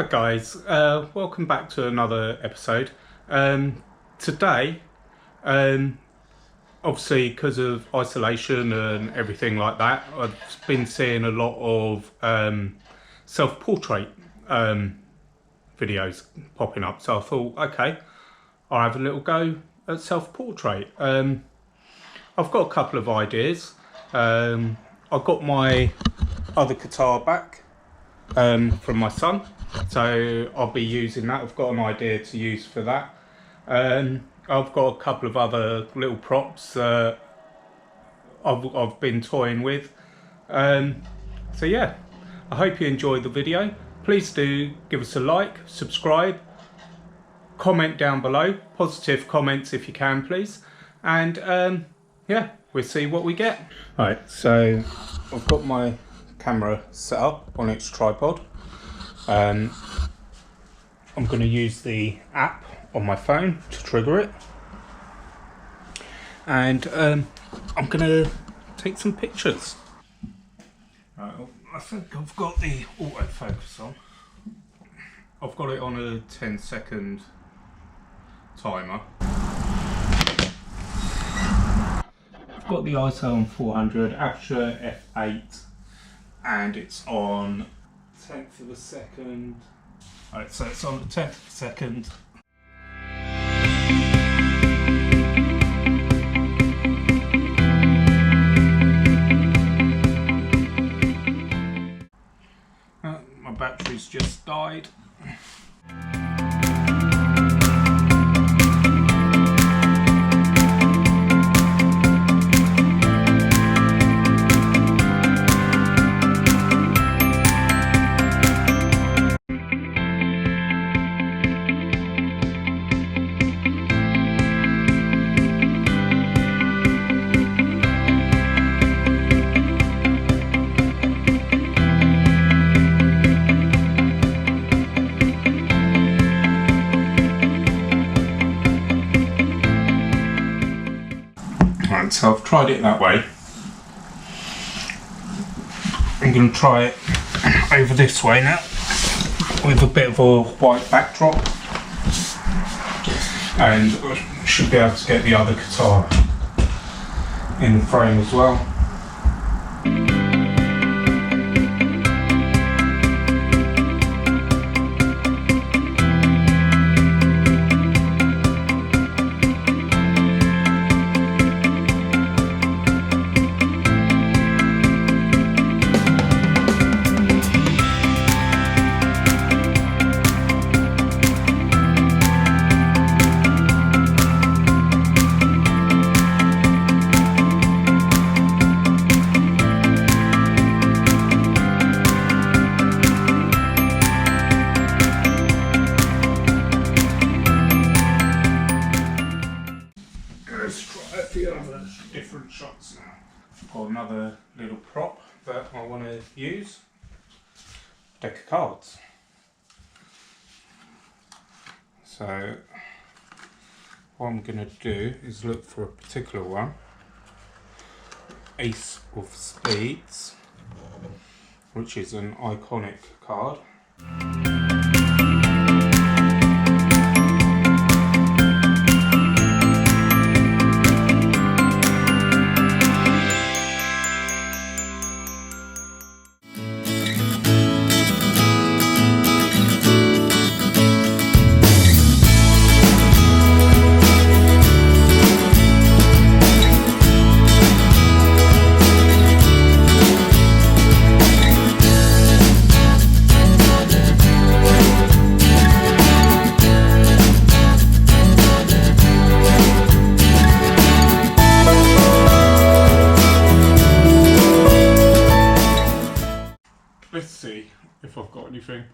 Hi guys, welcome back to another episode. Today, obviously because of isolation and everything like that, I've been seeing a lot of self-portrait videos popping up. So I thought, okay, I'll have a little go at self-portrait. I've got a couple of ideas. I've got my other guitar back from my son, so I'll be using that. I've got an idea to use for that. I've got a couple of other little props I've been toying with. So yeah, I hope you enjoyed the video. Please do give us a like, subscribe, comment down below, positive comments if you can please, and yeah, we'll see what we get. Right, so I've got my camera set up on its tripod. I'm going to use the app on my phone to trigger it, and I'm going to take some pictures. Right, I think I've got the autofocus on. I've got it on a 10-second timer. I've got the ISO on 400, aperture f8, and it's on 10th of a second. Alright, so it's on the 10th of a second. My battery's just died. So I've tried it that way. I'm going to try it over this way now with a bit of a white backdrop, and I should be able to get the other guitar in the frame as well. Different shots now. I've got another little prop that I want to use. Deck of cards. So what I'm going to do is look for a particular one. Ace of Spades, which is an iconic card. Let's see if I've got anything.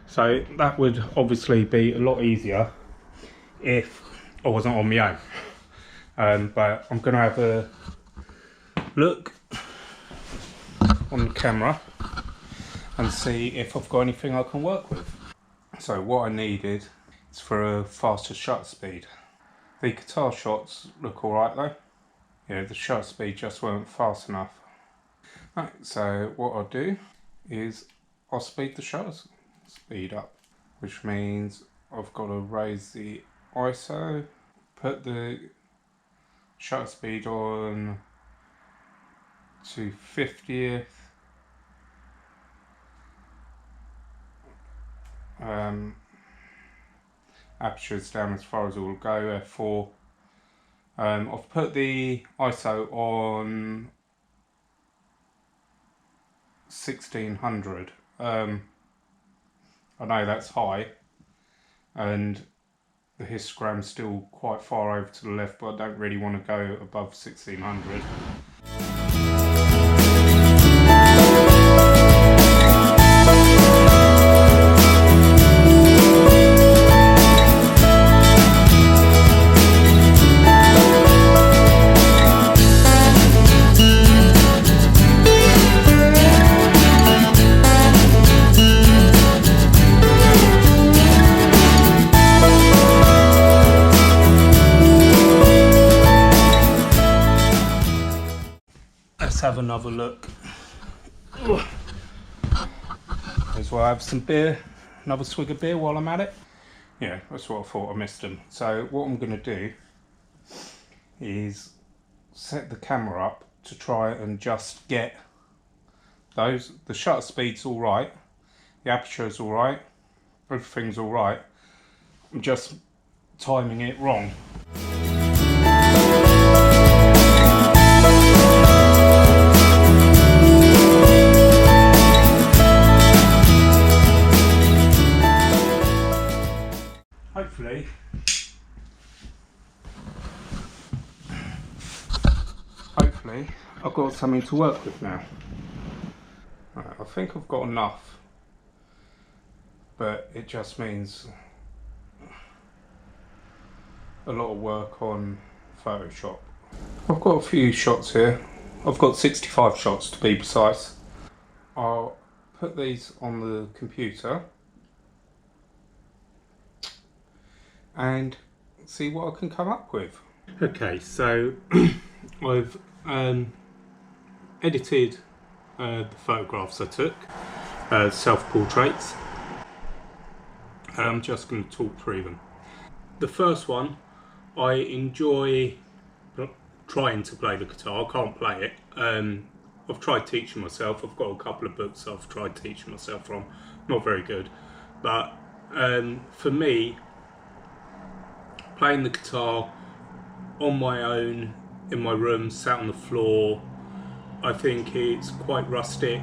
So that would obviously be a lot easier if I wasn't on my own. But I'm going to have a look on the camera and see if I've got anything I can work with. So what I needed is for a faster shutter speed. The guitar shots look alright though. Yeah, the shutter speed just weren't fast enough. Right, so what I'll do is I'll speed the shutter speed up, which means I've got to raise the ISO, put the shutter speed on to 50th, aperture's down as far as it will go, f4. I've put the ISO on 1600. I know that's high, and the histogram's still quite far over to the left, but I don't really want to go above 1600. Let's have another look. As well, have some beer, another swig of beer while I'm at it. Yeah, that's what I thought. I missed them. So what I'm going to do is set the camera up to try and just get those. The shutter speed's all right, the aperture's all right, everything's all right. I'm just timing it wrong. Hopefully I've got something to work with now. Right, I think I've got enough, but it just means a lot of work on Photoshop. I've got a few shots here. I've got 65 shots to be precise. I'll put these on the computer and see what I can come up with. Okay, so I've edited the photographs I took, self-portraits. I'm just going to talk through them. The first one, I enjoy trying to play the guitar. I can't play it. I've tried teaching myself. I've got a couple of books I've tried teaching myself from. Not very good. But for me, playing the guitar on my own in my room, sat on the floor, I think it's quite rustic.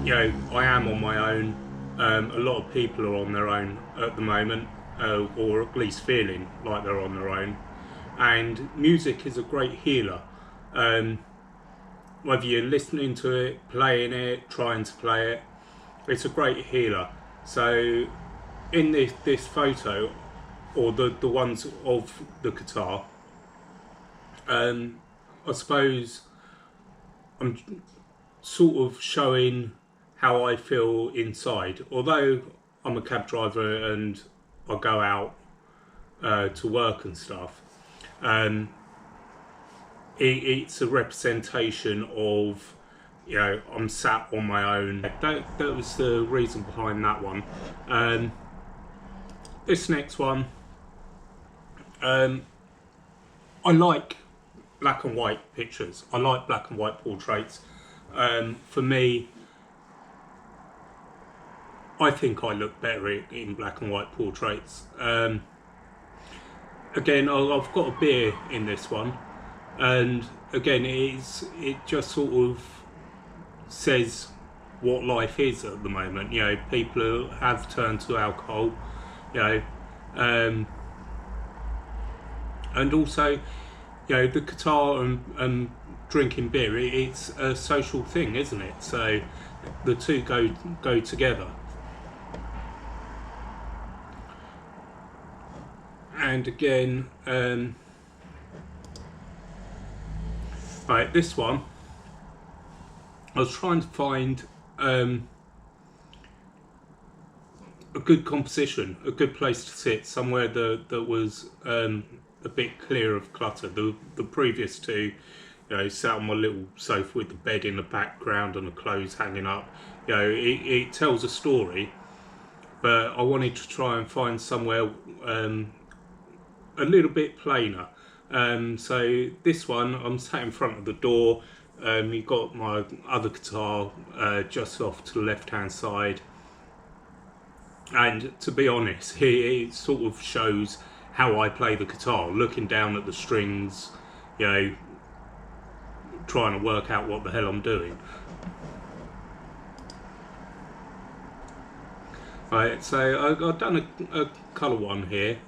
You know, I am on my own. A lot of people are on their own at the moment, or at least feeling like they're on their own. And music is a great healer. Whether you're listening to it, playing it, trying to play it, it's a great healer. So in this photo, or the ones of the guitar, I suppose I'm sort of showing how I feel inside. Although I'm a cab driver and I go out to work and stuff, it's a representation of, you know, I'm sat on my own. That was the reason behind that one. This next one, I like black and white pictures. I like black and white portraits. For me, I think I look better in black and white portraits. Again, I've got a beer in this one, and again, it just sort of says what life is at the moment. You know, people have turned to alcohol, you know, and also, you know, the guitar and drinking beer, it's a social thing, isn't it? So the two go together. And again, right, this one, I was trying to find a good composition, a good place to sit, somewhere that was a bit clear of clutter. The previous two, You know, sat on my little sofa with the bed in the background and the clothes hanging up. You know, it tells a story, but I wanted to try and find somewhere a little bit plainer. So this one, I'm sat in front of the door. You've got my other guitar just off to the left hand side, and to be honest, it sort of shows how I play the guitar, looking down at the strings, you know, trying to work out what the hell I'm doing. Right, so I've done a colour one here.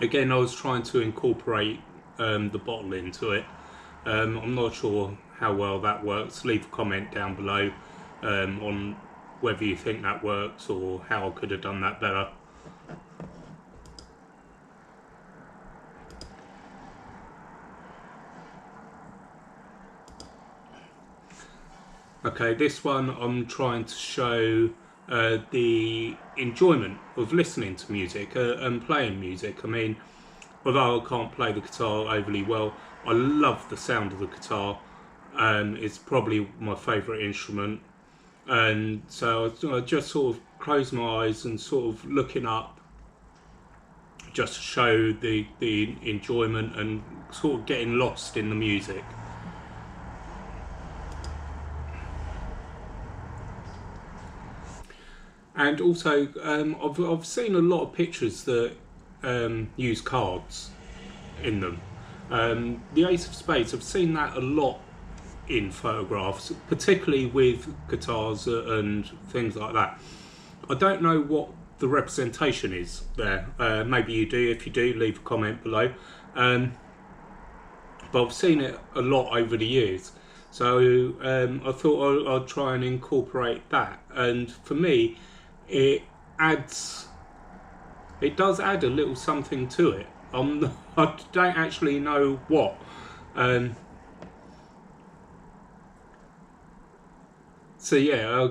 Again, I was trying to incorporate the bottle into it. I'm not sure how well that works. Leave a comment down below on whether you think that works or how I could have done that better. Okay, this one I'm trying to show the enjoyment of listening to music and playing music. I mean, although I can't play the guitar overly well, I love the sound of the guitar. It's probably my favourite instrument, and so I just sort of close my eyes and sort of looking up, just to show the enjoyment and sort of getting lost in the music. And also, I've seen a lot of pictures that use cards in them. The Ace of Spades, I've seen that a lot in photographs, particularly with guitars and things like that. I don't know what the representation is there. Maybe you do. If you do, leave a comment below. But I've seen it a lot over the years. So I thought I'd try and incorporate that. And for me, it does add a little something to it. I don't actually know what. So yeah,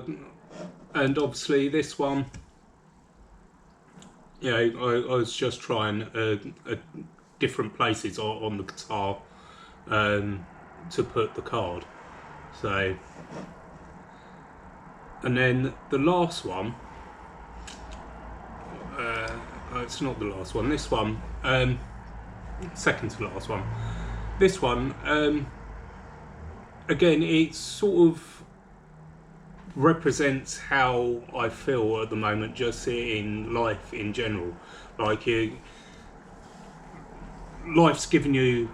and obviously this one, you know, I was just trying different places on the guitar to put the card. So, and then the last one, it's not the last one, this one, second to last one, this one, again, it sort of represents how I feel at the moment, just in life in general. Like, life's giving you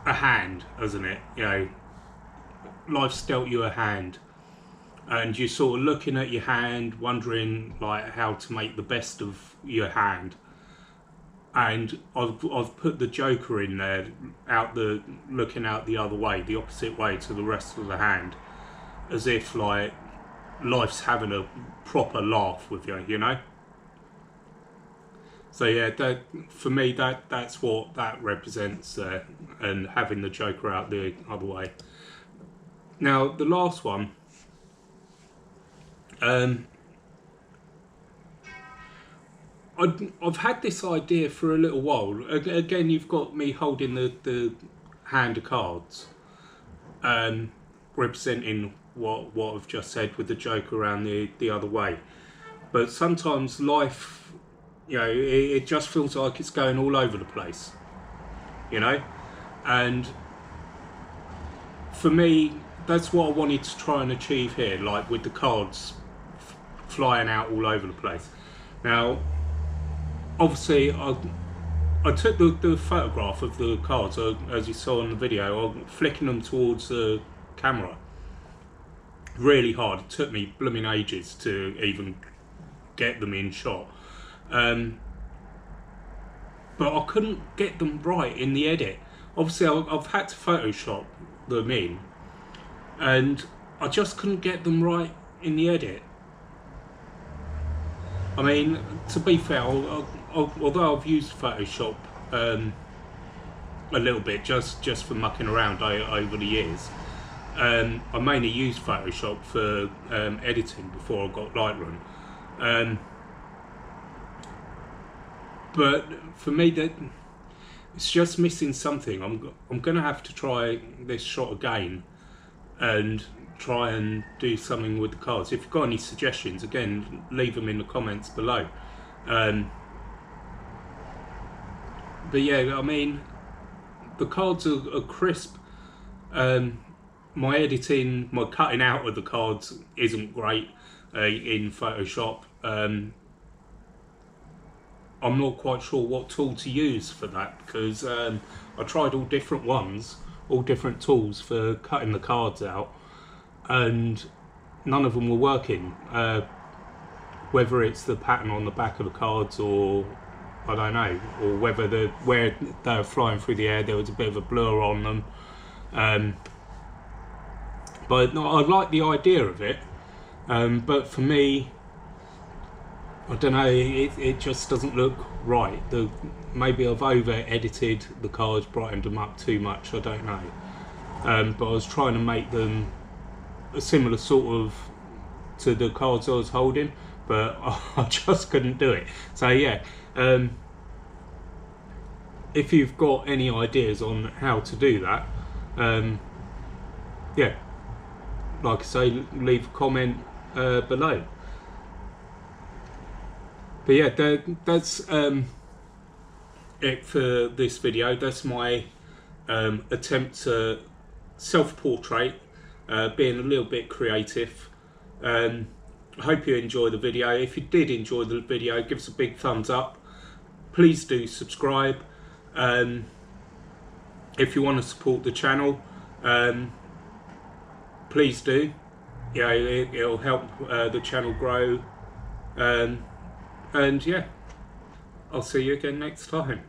a hand, hasn't it? You know, life's dealt you a hand, and you're sort of looking at your hand, wondering like how to make the best of your hand. And I've put the Joker in there, looking out the other way, the opposite way to the rest of the hand, as if like life's having a proper laugh with you, you know. So yeah, that for me, that's what that represents there, and having the Joker out the other way. Now the last one, I've had this idea for a little while. Again, you've got me holding the hand of cards, representing what I've just said with the Joker around the other way. But sometimes life, you know, it just feels like it's going all over the place, you know. And for me, that's what I wanted to try and achieve here, like with the cards flying out all over the place. Now, obviously, I took the photograph of the cards, as you saw in the video. I'm flicking them towards the camera really hard. It took me blooming ages to even get them in shot. But I couldn't get them right in the edit. Obviously, I've had to Photoshop them in, and I just couldn't get them right in the edit. I mean, to be fair, although I've used Photoshop a little bit just for mucking around over the years, I mainly used Photoshop for editing before I got Lightroom. But for me, it's just missing something. I'm gonna have to try this shot again and try and do something with the cards. If you've got any suggestions, again, leave them in the comments below. But yeah, I mean, the cards are crisp. My editing, my cutting out of the cards isn't great in Photoshop. I'm not quite sure what tool to use for that, because I tried all different ones, all different tools for cutting the cards out, and none of them were working. Whether it's the pattern on the back of the cards, or I don't know, or whether where they were flying through the air there was a bit of a blur on them. But no, I like the idea of it, but for me, I don't know, it just doesn't look right. Maybe I've over-edited the cards, brightened them up too much, I don't know. But I was trying to make them a similar sort of to the cards I was holding, but I just couldn't do it. So yeah, if you've got any ideas on how to do that, yeah, like I say, leave a comment below. But yeah, that's it for this video. That's my attempt to self-portrait, being a little bit creative. I hope you enjoy the video. If you did enjoy the video, give us a big thumbs up. Please do subscribe. If you want to support the channel, please do. Yeah, it'll help the channel grow. And yeah, I'll see you again next time.